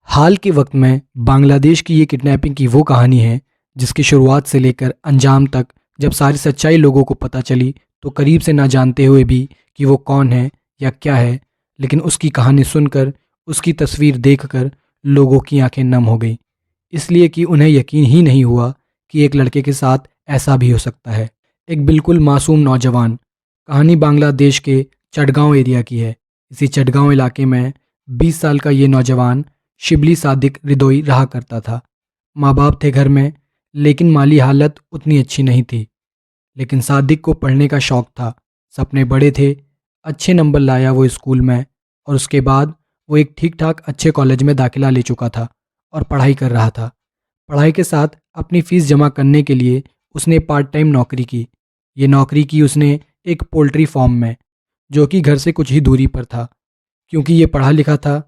हाल के वक्त में बांग्लादेश की ये किडनैपिंग की वो कहानी है जिसकी शुरुआत से लेकर अंजाम तक जब सारी सच्चाई लोगों को पता चली तो करीब से ना जानते हुए भी कि वो कौन है या क्या है, लेकिन उसकी कहानी सुनकर, उसकी तस्वीर देखकर लोगों की आंखें नम हो गई, इसलिए कि उन्हें यकीन ही नहीं हुआ कि एक लड़के के साथ ऐसा भी हो सकता है। एक बिल्कुल मासूम नौजवान। कहानी बांग्लादेश के चटगांव एरिया की है। इसी चटगांव इलाके में 20 साल का ये नौजवान शिबली सादिक रिदोई रहा करता था। माँ बाप थे घर में, लेकिन माली हालत उतनी अच्छी नहीं थी। लेकिन सादिक को पढ़ने का शौक था, सपने बड़े थे। अच्छे नंबर लाया वो स्कूल में, और उसके बाद वो एक ठीक ठाक अच्छे कॉलेज में दाखिला ले चुका था और पढ़ाई कर रहा था। पढ़ाई के साथ अपनी फ़ीस जमा करने के लिए उसने पार्ट टाइम नौकरी की। ये नौकरी की उसने एक पोल्ट्री फार्म में, जो कि घर से कुछ ही दूरी पर था। क्योंकि ये पढ़ा लिखा था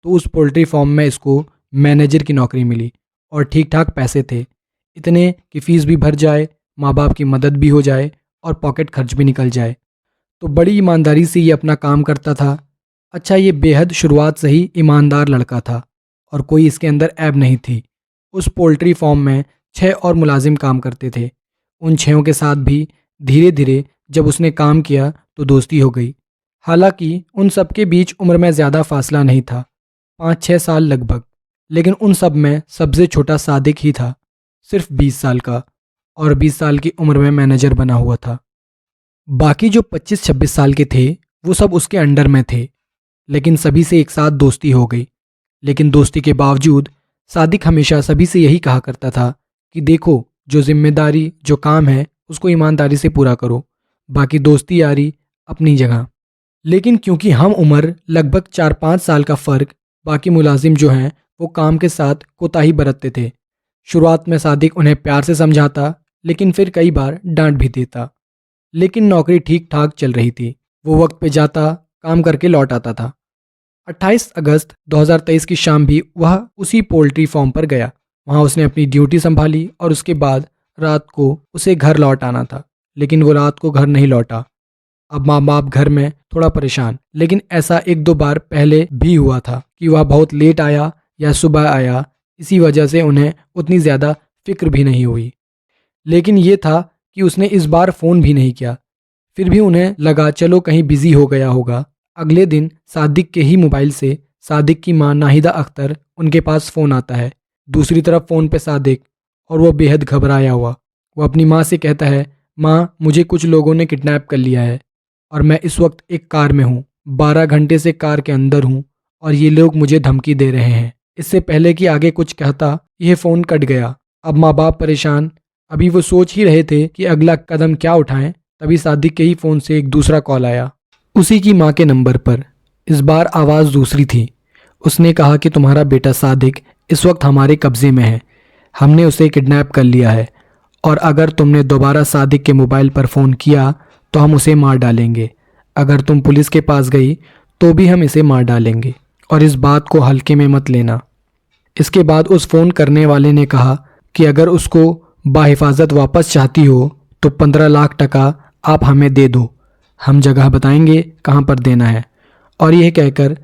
तो उस पोल्ट्री फार्म में इसको मैनेजर की नौकरी मिली और ठीक ठाक पैसे थे, इतने कि फ़ीस भी भर जाए, माँ बाप की मदद भी हो जाए और पॉकेट खर्च भी निकल जाए। तो बड़ी ईमानदारी से ये अपना काम करता था। अच्छा, ये बेहद शुरुआत से ही ईमानदार लड़का था और कोई इसके अंदर ऐब नहीं थी। उस पोल्ट्री फार्म में 6 और मुलाजिम काम करते थे। उन 6 के साथ भी धीरे धीरे जब उसने काम किया तो दोस्ती हो गई। हालांकि उन सबके बीच उम्र में ज़्यादा फासला नहीं था, 5-6 साल लगभग। लेकिन उन सब में सबसे छोटा सादिक ही था, सिर्फ 20 साल का, और 20 साल की उम्र में मैनेजर बना हुआ था। बाकी जो 25-26 साल के थे वो सब उसके अंडर में थे। लेकिन सभी से एक साथ दोस्ती हो गई। लेकिन दोस्ती के बावजूद सादिक हमेशा सभी से यही कहा करता था कि देखो, जो जिम्मेदारी, जो काम है उसको ईमानदारी से पूरा करो, बाकी दोस्ती यारी अपनी जगह। लेकिन क्योंकि हम उम्र लगभग 4-5 साल का फ़र्क, बाकी मुलाजिम जो हैं वो काम के साथ कोताही बरतते थे। शुरुआत में सादिक उन्हें प्यार से समझाता, लेकिन फिर कई बार डांट भी देता। लेकिन नौकरी ठीक ठाक चल रही थी। वो वक्त पे जाता, काम करके लौट आता था। 28 अगस्त 2023 की शाम भी वह उसी पोल्ट्री फार्म पर गया। वहाँ उसने अपनी ड्यूटी संभाली और उसके बाद रात को उसे घर लौट आना था। लेकिन वो रात को घर नहीं लौटा। अब माँ बाप घर में थोड़ा परेशान, लेकिन ऐसा 1-2 बार पहले भी हुआ था कि वह बहुत लेट आया या सुबह आया। इसी वजह से उन्हें उतनी ज़्यादा फिक्र भी नहीं हुई। लेकिन ये था कि उसने इस बार फ़ोन भी नहीं किया। फिर भी उन्हें लगा चलो कहीं बिज़ी हो गया होगा। अगले दिन सादिक के ही मोबाइल से सादिक की मां नाहिदा अख्तर, उनके पास फ़ोन आता है। दूसरी तरफ फ़ोन पे सादिक, और वो बेहद घबराया हुआ। वो अपनी मां से कहता है, माँ मुझे कुछ लोगों ने किडनैप कर लिया है और मैं इस वक्त एक कार में हूँ। 12 घंटे से कार के अंदर हूँ और ये लोग मुझे धमकी दे रहे हैं। इससे पहले कि आगे कुछ कहता, यह फ़ोन कट गया। अब माँ बाप परेशान। अभी वो सोच ही रहे थे कि अगला कदम क्या उठाएं, तभी सादिक के ही फ़ोन से एक दूसरा कॉल आया, उसी की माँ के नंबर पर। इस बार आवाज़ दूसरी थी। उसने कहा कि तुम्हारा बेटा सादिक इस वक्त हमारे कब्ज़े में है। हमने उसे किडनैप कर लिया है और अगर तुमने दोबारा सादिक के मोबाइल पर फ़ोन किया तो हम उसे मार डालेंगे। अगर तुम पुलिस के पास गई तो भी हम इसे मार डालेंगे, और इस बात को हल्के में मत लेना। इसके बाद उस फ़ोन करने वाले ने कहा कि अगर उसको बाहिफाजत वापस चाहती हो तो 15 लाख टका आप हमें दे दो, हम जगह बताएंगे कहाँ पर देना है। और यह कहकर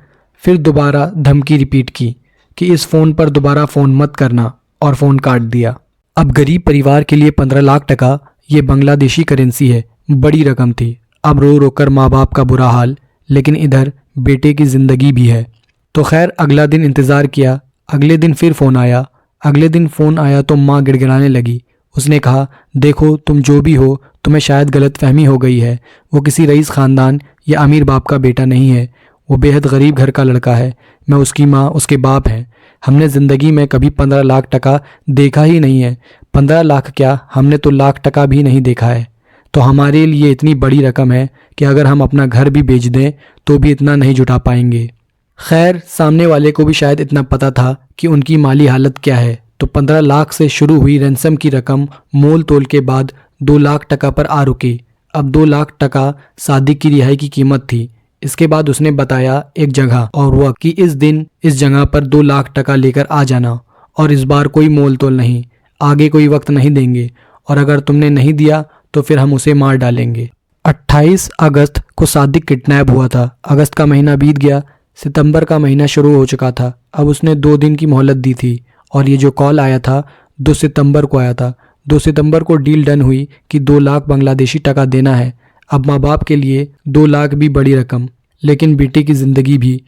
फिर दोबारा धमकी रिपीट की कि इस फ़ोन पर दोबारा फ़ोन मत करना, और फ़ोन काट दिया। अब गरीब परिवार के लिए 15 लाख टका ये बांग्लादेशी करेंसी है, बड़ी रकम थी। अब रो रो कर माँ बाप का बुरा हाल, लेकिन इधर बेटे की ज़िंदगी भी है। तो खैर अगला दिन इंतज़ार किया। अगले दिन फिर फ़ोन आया। अगले दिन फ़ोन आया तो माँ गिड़गिड़ाने लगी। उसने कहा, देखो तुम जो भी हो, तुम्हें शायद गलतफहमी हो गई है। वो किसी रईस ख़ानदान या अमीर बाप का बेटा नहीं है। वो बेहद गरीब घर का लड़का है। मैं उसकी माँ, उसके बाप हैं। हमने ज़िंदगी में कभी 15 लाख टका देखा ही नहीं है। 15 लाख क्या, हमने तो लाख टका भी नहीं देखा है। तो हमारे लिए इतनी बड़ी रकम है कि अगर हम अपना घर भी बेच दें तो भी इतना नहीं जुटा पाएंगे। खैर सामने वाले को भी शायद इतना पता था कि उनकी माली हालत क्या है, तो 15 लाख से शुरू हुई रैंसम की रकम मोल तोल के बाद 2 लाख टका पर आ रुकी। अब 2 लाख टका सादिक की रिहाई की कीमत थी। इसके बाद उसने बताया एक जगह और वह कि इस दिन इस जगह पर 2 लाख टका लेकर आ जाना, और इस बार कोई मोल तोल नहीं, आगे कोई वक्त नहीं देंगे, और अगर तुमने नहीं दिया तो फिर हम उसे मार डालेंगे। 28 अगस्त को सादिक किडनैप हुआ था। अगस्त का महीना बीत गया, सितंबर का महीना शुरू हो चुका था। अब उसने 2 दिन की मोहलत दी थी और ये जो कॉल आया था 2 सितंबर को आया था। 2 सितंबर को डील डन हुई कि 2 लाख बांग्लादेशी टका देना है। अब माँ बाप के लिए 2 लाख भी बड़ी रकम, लेकिन बेटे की ज़िंदगी भी।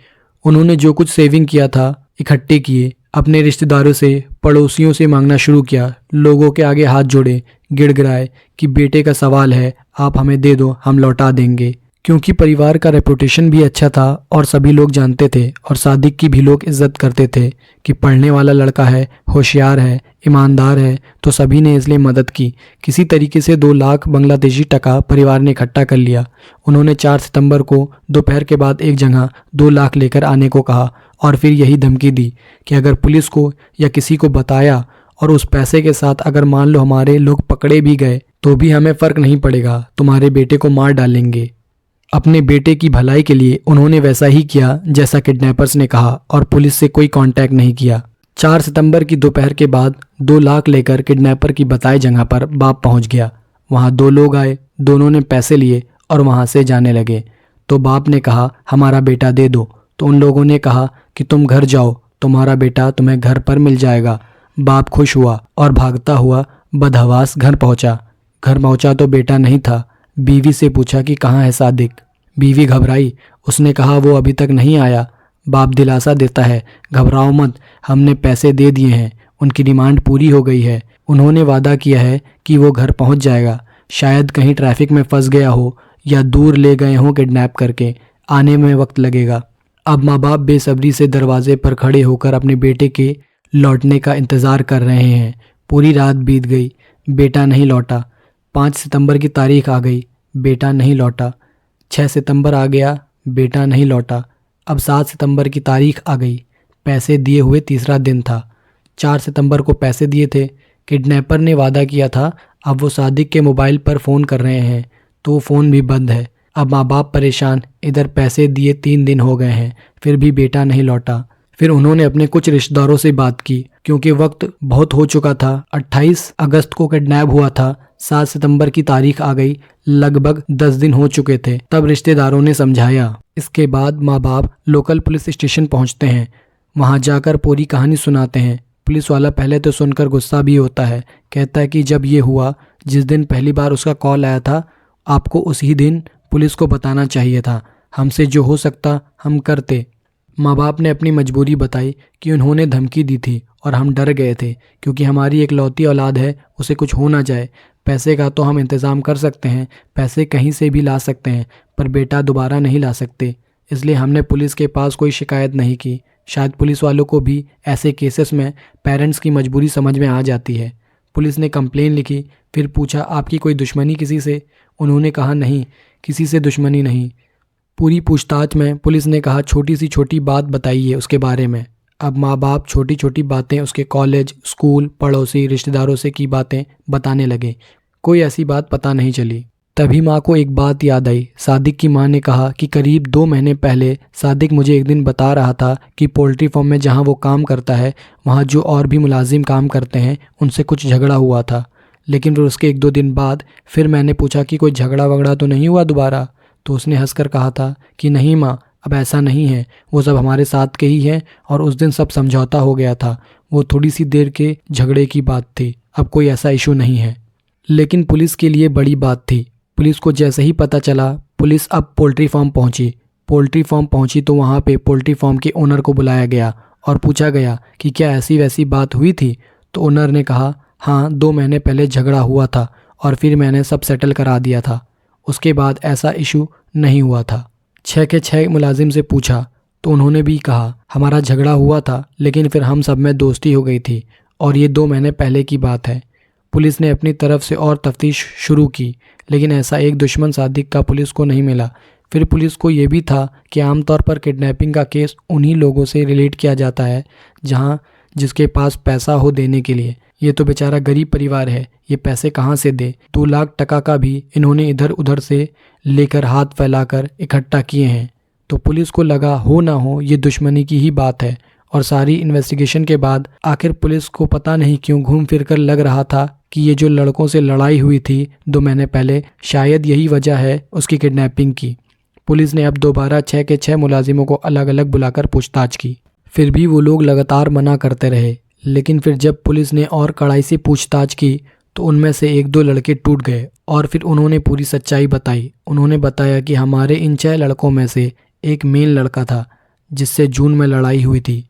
उन्होंने जो कुछ सेविंग किया था इकट्ठे किए, अपने रिश्तेदारों से पड़ोसियों से मांगना शुरू किया, लोगों के आगे हाथ जोड़े, गिड़गिड़ाए कि बेटे का सवाल है, आप हमें दे दो, हम लौटा देंगे। क्योंकि परिवार का रेपुटेशन भी अच्छा था और सभी लोग जानते थे और सादिक की भी लोग इज्जत करते थे कि पढ़ने वाला लड़का है, होशियार है, ईमानदार है, तो सभी ने इसलिए मदद की। किसी तरीके से 2 लाख बांग्लादेशी टका परिवार ने इकट्ठा कर लिया। उन्होंने 4 सितंबर को दोपहर के बाद एक जगह 2 लाख लेकर आने को कहा और फिर यही धमकी दी कि अगर पुलिस को या किसी को बताया और उस पैसे के साथ अगर मान लो हमारे लोग पकड़े भी गए तो भी हमें फ़र्क नहीं पड़ेगा, तुम्हारे बेटे को मार डालेंगे। अपने बेटे की भलाई के लिए उन्होंने वैसा ही किया जैसा किडनैपर्स ने कहा और पुलिस से कोई कांटेक्ट नहीं किया। 4 सितंबर की दोपहर के बाद 2 लाख लेकर किडनैपर की बताई जगह पर बाप पहुंच गया। वहां 2 लोग आए, दोनों ने पैसे लिए और वहां से जाने लगे। तो बाप ने कहा हमारा बेटा दे दो, तो उन लोगों ने कहा कि तुम घर जाओ, तुम्हारा बेटा तुम्हें घर पर मिल जाएगा। बाप खुश हुआ और भागता हुआ बदहवास घर पहुंचा। घर पहुंचा तो बेटा नहीं था। बीवी से पूछा कि कहाँ है सादिक। बीवी घबराई, उसने कहा वो अभी तक नहीं आया। बाप दिलासा देता है, घबराओ मत, हमने पैसे दे दिए हैं, उनकी डिमांड पूरी हो गई है। उन्होंने वादा किया है कि वो घर पहुंच जाएगा। शायद कहीं ट्रैफिक में फंस गया हो या दूर ले गए हों किडनैप करके, आने में वक्त लगेगा। अब माँ बाप बेसब्री से दरवाजे पर खड़े होकर अपने बेटे के लौटने का इंतज़ार कर रहे हैं। पूरी रात बीत गई, बेटा नहीं लौटा। 5 सितंबर की तारीख आ गई, बेटा नहीं लौटा। 6 सितंबर आ गया, बेटा नहीं लौटा। अब 7 सितंबर की तारीख आ गई, पैसे दिए हुए तीसरा दिन था। 4 सितंबर को पैसे दिए थे, किडनैपर ने वादा किया था। अब वो सादिक के मोबाइल पर फ़ोन कर रहे हैं तो फ़ोन भी बंद है। अब माँ बाप परेशान, इधर पैसे दिए 3 दिन हो गए हैं, फिर भी बेटा नहीं लौटा। फिर उन्होंने अपने कुछ रिश्तेदारों से बात की क्योंकि वक्त बहुत हो चुका था। 28 अगस्त को किडनैप हुआ था, 7 सितंबर की तारीख आ गई, लगभग 10 दिन हो चुके थे। तब रिश्तेदारों ने समझाया। इसके बाद माँ बाप लोकल पुलिस स्टेशन पहुंचते हैं, वहां जाकर पूरी कहानी सुनाते हैं। पुलिस वाला पहले तो सुनकर गुस्सा भी होता है, कहता है कि जब ये हुआ, जिस दिन पहली बार उसका कॉल आया था, आपको उसी दिन पुलिस को बताना चाहिए था, हमसे जो हो सकता हम करते। माँ बाप ने अपनी मजबूरी बताई कि उन्होंने धमकी दी थी और हम डर गए थे क्योंकि हमारी एक लौती औलाद है, उसे कुछ हो ना जाए। पैसे का तो हम इंतज़ाम कर सकते हैं, पैसे कहीं से भी ला सकते हैं, पर बेटा दोबारा नहीं ला सकते, इसलिए हमने पुलिस के पास कोई शिकायत नहीं की। शायद पुलिस वालों को भी ऐसे केसेस में पेरेंट्स की मजबूरी समझ में आ जाती है। पुलिस ने कंप्लेन लिखी, फिर पूछा आपकी कोई दुश्मनी किसी से? उन्होंने कहा नहीं, किसी से दुश्मनी नहीं। पूरी पूछताछ में पुलिस ने कहा छोटी सी छोटी बात बताइए उसके बारे में। अब माँ बाप छोटी छोटी बातें उसके कॉलेज, स्कूल, पड़ोसी, रिश्तेदारों से की बातें बताने लगे। कोई ऐसी बात पता नहीं चली। तभी माँ को एक बात याद आई। सादिक की माँ ने कहा कि करीब 2 महीने पहले सादिक मुझे एक दिन बता रहा था कि पोल्ट्री फार्म में जहाँ वो काम करता है वहाँ जो और भी मुलाजिम काम करते हैं उनसे कुछ झगड़ा हुआ था। लेकिन फिर उसके 1-2 दिन बाद फिर मैंने पूछा कि कोई झगड़ा वगड़ा तो नहीं हुआ दोबारा, तो उसने हंसकर कहा था कि नहीं माँ, अब ऐसा नहीं है, वो सब हमारे साथ के ही हैं और उस दिन सब समझौता हो गया था, वो थोड़ी सी देर के झगड़े की बात थी, अब कोई ऐसा इशू नहीं है। लेकिन पुलिस के लिए बड़ी बात थी। पुलिस को जैसे ही पता चला, पुलिस अब पोल्ट्री फार्म पहुंची। पोल्ट्री फार्म पहुंची तो वहाँ पे पोल्ट्री फार्म के ओनर को बुलाया गया और पूछा गया कि क्या ऐसी वैसी बात हुई थी। तो ओनर ने कहा हाँ, 2 महीने पहले झगड़ा हुआ था और फिर मैंने सब सेटल करा दिया था, उसके बाद ऐसा इशू नहीं हुआ था। 6 के 6 मुलाजिम से पूछा तो उन्होंने भी कहा हमारा झगड़ा हुआ था, लेकिन फिर हम सब में दोस्ती हो गई थी और ये 2 महीने पहले की बात है। पुलिस ने अपनी तरफ से और तफ्तीश शुरू की, लेकिन ऐसा एक दुश्मन सादिक का पुलिस को नहीं मिला। फिर पुलिस को ये भी था कि आमतौर पर किडनैपिंग का केस उन्हीं लोगों से रिलेट किया जाता है जिसके पास पैसा हो देने के लिए। ये तो बेचारा गरीब परिवार है, ये पैसे कहाँ से दे? 2 लाख टका का भी इन्होंने इधर उधर से लेकर हाथ फैलाकर इकट्ठा किए हैं। तो पुलिस को लगा हो ना हो ये दुश्मनी की ही बात है। और सारी इन्वेस्टिगेशन के बाद आखिर पुलिस को पता नहीं क्यों घूम फिर कर लग रहा था कि ये जो लड़कों से लड़ाई हुई थी 2 महीने पहले, शायद यही वजह है उसकी किडनैपिंग की। पुलिस ने अब दोबारा 6 के 6 मुलाजिमों को अलग अलग बुलाकर पूछताछ की। फिर भी वो लोग लगातार मना करते रहे। लेकिन फिर जब पुलिस ने और कड़ाई से पूछताछ की तो उनमें से 1-2 लड़के टूट गए और फिर उन्होंने पूरी सच्चाई बताई। उन्होंने बताया कि हमारे इन 6 लड़कों में से एक मेन लड़का था जिससे जून में लड़ाई हुई थी,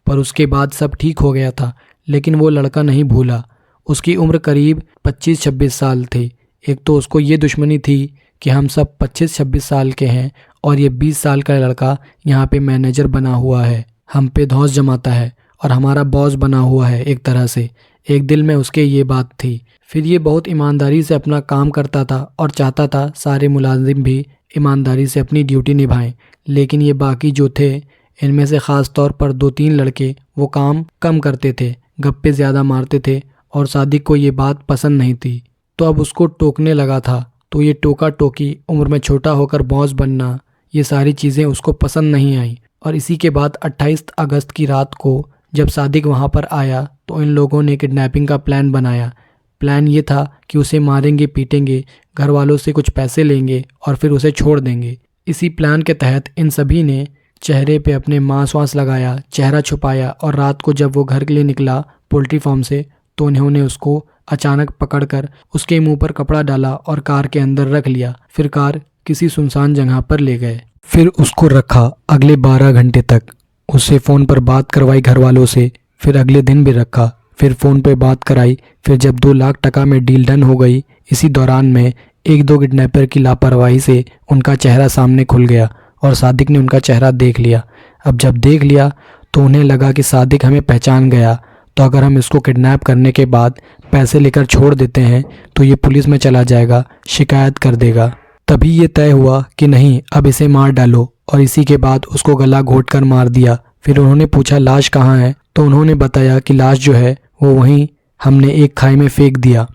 पर उसके बाद सब ठीक हो गया था। लेकिन वो लड़का नहीं भूला। उसकी उम्र करीब 25-26 साल थी। एक तो उसको ये दुश्मनी थी कि हम सब 25-26 साल के हैं और ये 20 साल का लड़का यहाँ पे मैनेजर बना हुआ है, हम पे धौंस जमाता है और हमारा बॉस बना हुआ है एक तरह से। एक दिल में उसके ये बात थी। फिर ये बहुत ईमानदारी से अपना काम करता था और चाहता था सारे मुलाजिम भी ईमानदारी से अपनी ड्यूटी निभाएं। लेकिन ये बाकी जो थे, इनमें से ख़ास तौर पर 2-3 लड़के वो काम कम करते थे, गप्पे ज़्यादा मारते थे और सादिक को ये बात पसंद नहीं थी। तो अब उसको टोकने लगा था। तो ये टोका टोकी, उम्र में छोटा होकर बॉस बनना, ये सारी चीज़ें उसको पसंद नहीं आई। और इसी के बाद 28 अगस्त की रात को जब सादिक वहाँ पर आया तो इन लोगों ने किडनैपिंग का प्लान बनाया। प्लान ये था कि उसे मारेंगे, पीटेंगे, घर वालों से कुछ पैसे लेंगे और फिर उसे छोड़ देंगे। इसी प्लान के तहत इन सभी ने चेहरे पे अपने मांस वांस लगाया, चेहरा छुपाया और रात को जब वो घर के लिए निकला पोल्ट्री फार्म से तो उन्होंने उसको अचानक पकड़कर उसके मुंह पर कपड़ा डाला और कार के अंदर रख लिया। फिर कार किसी सुनसान जगह पर ले गए। फिर उसको रखा अगले 12 घंटे तक। उससे फ़ोन पर बात करवाई घर वालों से। फिर अगले दिन भी रखा। फिर फ़ोन पे बात कराई। फिर जब 2 लाख टका में डील डन हो गई, इसी दौरान में 1-2 किडनैपर की लापरवाही से उनका चेहरा सामने खुल गया और सादिक ने उनका चेहरा देख लिया। अब जब देख लिया तो उन्हें लगा कि सादिक हमें पहचान गया, तो अगर हम इसको किडनैप करने के बाद पैसे लेकर छोड़ देते हैं तो ये पुलिस में चला जाएगा, शिकायत कर देगा। तभी ये तय हुआ कि नहीं, अब इसे मार डालो। और इसी के बाद उसको गला घोंटकर मार दिया। फिर उन्होंने पूछा लाश कहाँ है, तो उन्होंने बताया कि लाश जो है वो वहीं हमने एक खाई में फेंक दिया।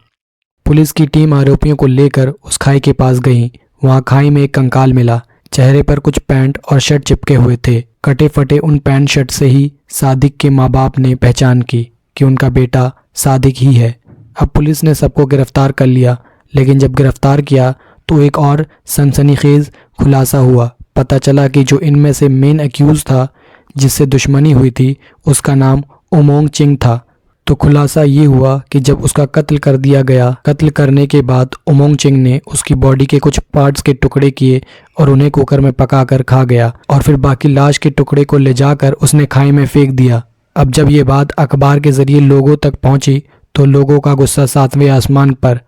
पुलिस की टीम आरोपियों को लेकर उस खाई के पास गई। वहाँ खाई में एक कंकाल मिला। चेहरे पर कुछ पैंट और शर्ट चिपके हुए थे। कटे फटे उन पैंट शर्ट से ही सादिक के माँ बाप ने पहचान की कि उनका बेटा सादिक ही है। अब पुलिस ने सबको गिरफ्तार कर लिया। लेकिन जब गिरफ्तार किया तो एक और सनसनीखेज खुलासा हुआ। पता चला कि जो इनमें से मेन अक्यूज था, जिससे दुश्मनी हुई थी, उसका नाम उमोंग चिंग था। तो खुलासा ये हुआ कि जब उसका कत्ल कर दिया गया, कत्ल करने के बाद उमोंग चिंग ने उसकी बॉडी के कुछ पार्ट्स के टुकड़े किए और उन्हें कुकर में पकाकर खा गया और फिर बाकी लाश के टुकड़े को ले जाकर उसने खाई में फेंक दिया। अब जब ये बात अखबार के जरिए लोगों तक पहुंची तो लोगों का गुस्सा 7वें आसमान पर।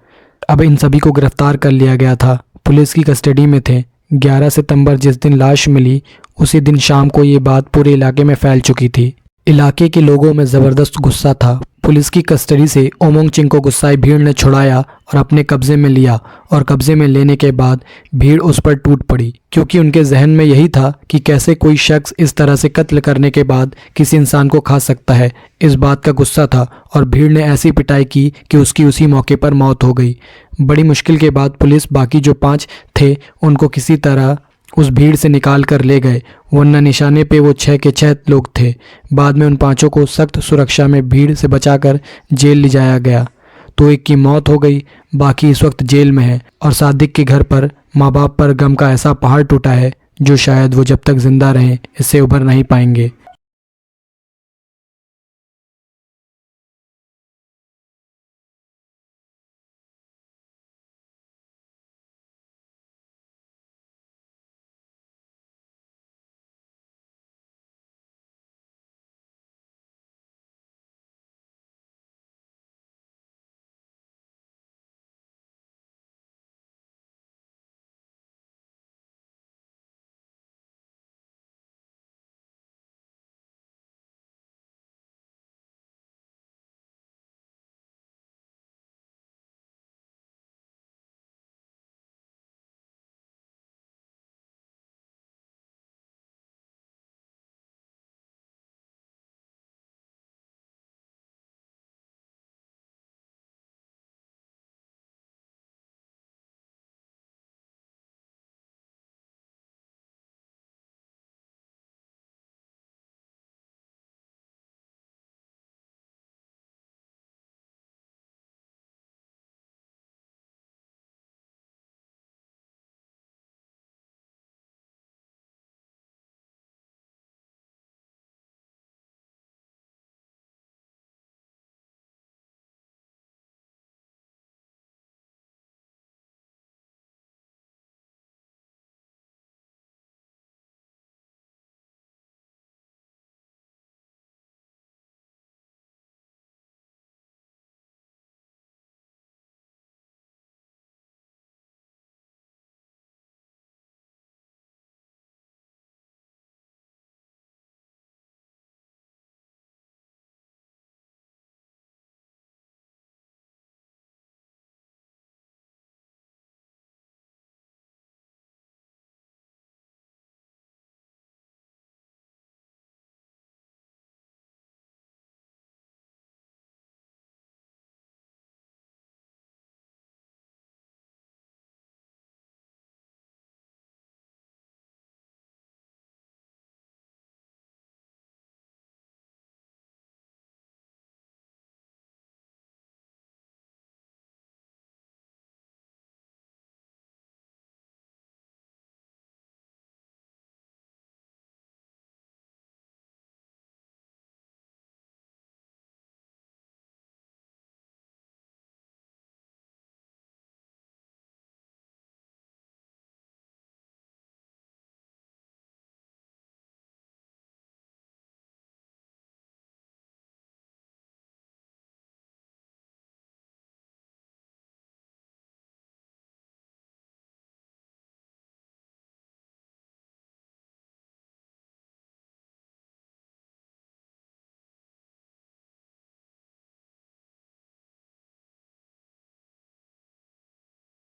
अब इन सभी को गिरफ्तार कर लिया गया था। पुलिस की कस्टडी में थे। 11 सितंबर जिस दिन लाश मिली, उसी दिन शाम को ये बात पूरे इलाके में फैल चुकी थी। इलाके के लोगों में ज़बरदस्त गुस्सा था। पुलिस की कस्टडी से उमोंग चिंग को गुस्साई भीड़ ने छुड़ाया और अपने कब्जे में लिया और कब्जे में लेने के बाद भीड़ उस पर टूट पड़ी, क्योंकि उनके जहन में यही था कि कैसे कोई शख्स इस तरह से कत्ल करने के बाद किसी इंसान को खा सकता है। इस बात का गुस्सा था और भीड़ ने ऐसी पिटाई की कि उसकी उसी मौके पर मौत हो गई। बड़ी मुश्किल के बाद पुलिस बाकी जो 5 थे उनको किसी तरह उस भीड़ से निकाल कर ले गए, वरना निशाने पे वो 6 के 6 लोग थे। बाद में उन 5 को सख्त सुरक्षा में भीड़ से बचाकर जेल ले जाया गया। तो एक की मौत हो गई, बाकी इस वक्त जेल में है और सादिक के घर पर माँ बाप पर गम का ऐसा पहाड़ टूटा है जो शायद वो जब तक जिंदा रहें इससे उभर नहीं पाएंगे।